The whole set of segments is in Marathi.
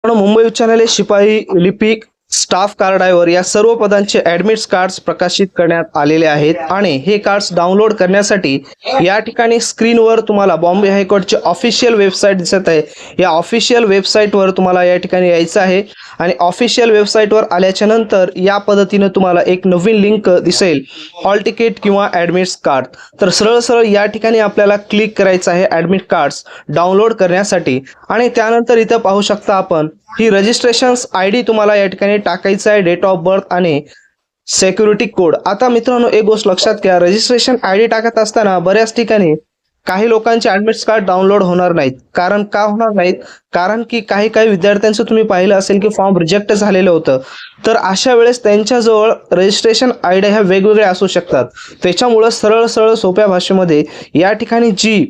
मुंबई उच्च न्यायालय शिपाई लिपिक स्टाफ कार ड्रायव्हर या सर्व पदांचे ऍडमिट कार्ड्स प्रकाशित करण्यात आलेले आहेत आणि हे कार्ड्स डाउनलोड करण्यासाठी या ठिकाणी स्क्रीनवर तुम्हाला बॉम्बे हायकोर्टचे ऑफिशियल वेबसाईट दिसत आहे। या ऑफिशियल वेबसाईटवर तुम्हाला या ठिकाणी यायचं आहे आणि ऑफिशियल वेबसाईटवर आल्याच्या नंतर या पद्धतीने तुम्हाला एक नवीन लिंक दिसेल, हॉल तिकीट किंवा ऍडमिट कार्ड। तर सरळ सरळ या ठिकाणी आपल्याला क्लिक करायचं आहे ऍडमिट कार्ड्स डाउनलोड करण्यासाठी आणि त्यानंतर इथं पाहू शकता आपण ही रजिस्ट्रेशन आयडी तुम्हाला या ठिकाणी टाकायचा आहे, डेट ऑफ बर्थ आणि सिक्युरिटी कोड। आता मित्रांनो एक गोष्ट लक्षात घ्या, रजिस्ट्रेशन आयडी टाकत असताना बऱ्याच ठिकाणी काही लोकांचे ऍडमिट कार्ड डाउनलोड होणार नाहीत। कारण का होणार नाहीत? कारण की काही विद्यार्थ्यांचं तुम्ही पाहिलं असेल की फॉर्म रिजेक्ट झालेलं होतं। तर अशा वेळेस त्यांच्याजवळ रजिस्ट्रेशन आयडी ह्या वेगवेगळ्या असू शकतात। त्याच्यामुळे सरळ सरळ सोप्या भाषेमध्ये या ठिकाणी जी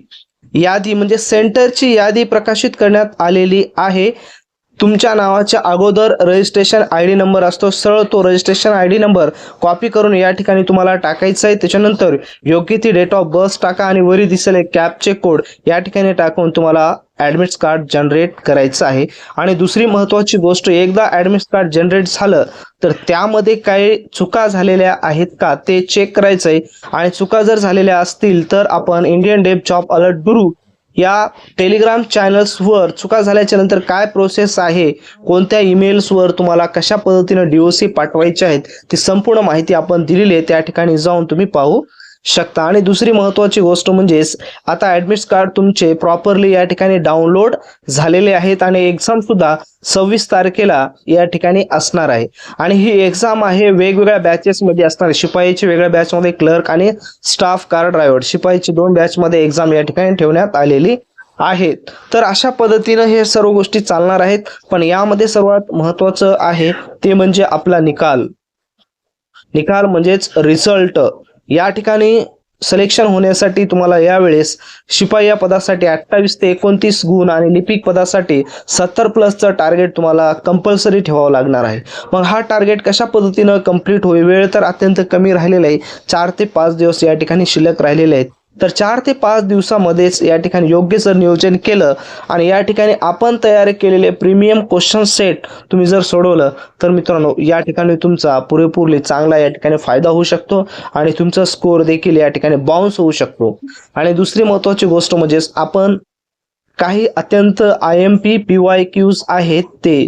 यादी म्हणजे सेंटरची यादी प्रकाशित करण्यात आलेली आहे। तुमच्या नावाच्या अगोदर रजिस्ट्रेशन आयडी नंबर असतो, सरळ तो रजिस्ट्रेशन आयडी नंबर कॉपी करून या ठिकाणी तुम्हाला टाकायचा आहे। त्याच्यानंतर योग्य ती डेट ऑफ बर्थ टाका आणि वरी दिसेल एक कॅपचे कोड या ठिकाणी टाकून तुम्हाला ऍडमिट कार्ड जनरेट करायचं आहे। आणि दुसरी महत्त्वाची गोष्ट, एकदा ऍडमिट कार्ड जनरेट झालं तर त्यामध्ये काही चुका झालेल्या आहेत का ते चेक करायचं आहे आणि चुका जर झालेल्या असतील तर आपण इंडियन डेप जॉब अलर्ट ब्युरो या टेलिग्राम चॅनल्सवर चुका झाल्याच्या नंतर काय प्रोसेस आहे, कोणत्या ईमेल्सवर तुम्हाला कशा पद्धतीने डीओसी पाठवायचे आहेत ती संपूर्ण माहिती आपण दिलेली आहे, त्या ठिकाणी जाऊन तुम्ही पाहू शकता। आणि दुसरी महत्त्वाची गोष्ट म्हणजे आता ऍडमिट कार्ड तुमचे प्रॉपरली या ठिकाणी डाउनलोड झालेले आहेत आणि एक्झाम सुद्धा 26 तारखेला या ठिकाणी असणार आहे। आणि ही एक्झाम आहे वेगवेगळ्या बॅचेस मध्ये असणार आहे। शिपाईची वेगळ्या बॅच मध्ये क्लर्क आणि स्टाफ कार ड्रायव्हर शिपाईची 2 बॅच मध्ये एक्झाम या ठिकाणी ठेवण्यात आलेली आहेत। तर अशा पद्धतीने हे सर्व गोष्टी चालणार आहेत, पण यामध्ये सर्वात महत्त्वाचं आहे ते म्हणजे आपला निकाल म्हणजेच रिझल्ट। या ठिकाणी सिलेक्शन होण्यासाठी तुम्हाला यावेळेस शिपाई या पदासाठी 28 ते 29 गुण आणि लिपिक पदासाठी 70+ टार्गेट तुम्हाला कंपल्सरी ठेवावं लागणार आहे। मग हा टार्गेट कशा पद्धतीने कंप्लीट होईल? वेळ तर अत्यंत कमी राहिलेला आहे, 4 ते 5 दिवस या ठिकाणी शिल्लक राहिलेले आहेत। तर 4 ते 5 दिवसामध्येच या ठिकाणी योग्य जर नियोजन केलं आणि या ठिकाणी आपण तयार केलेले प्रीमियम क्वेश्चन सेट तुम्ही जर सोडवलं तर मित्रांनो या ठिकाणी तुमचा पुरेपूरली चांगला या ठिकाणी फायदा होऊ शकतो आणि तुमचा स्कोर देखील या ठिकाणी बाउन्स होऊ शकतो। आणि दुसरी महत्त्वाची गोष्ट म्हणजे आपण काही अत्यंत IMP PYQs आहेत ते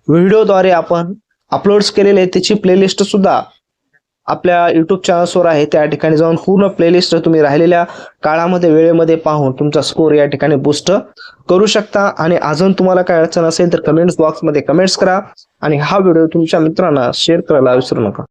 व्हिडिओद्वारे आपण अपलोड्स केलेले आहेत, त्याची प्लेलिस्ट सुद्धा आपल्या यूट्यूब चॅनल्सवर आहे। त्या ठिकाणी जाऊन पूर्ण प्लेलिस्ट तुम्ही राहिलेल्या काळामध्ये वेळेमध्ये पाहून तुमचा स्कोर या ठिकाणी बूस्ट करू शकता। आणि अजून तुम्हाला काय अडचण असेल तर कमेंट्स बॉक्समध्ये कमेंट्स करा आणि हा व्हिडिओ तुमच्या मित्रांना शेअर करायला विसरू नका।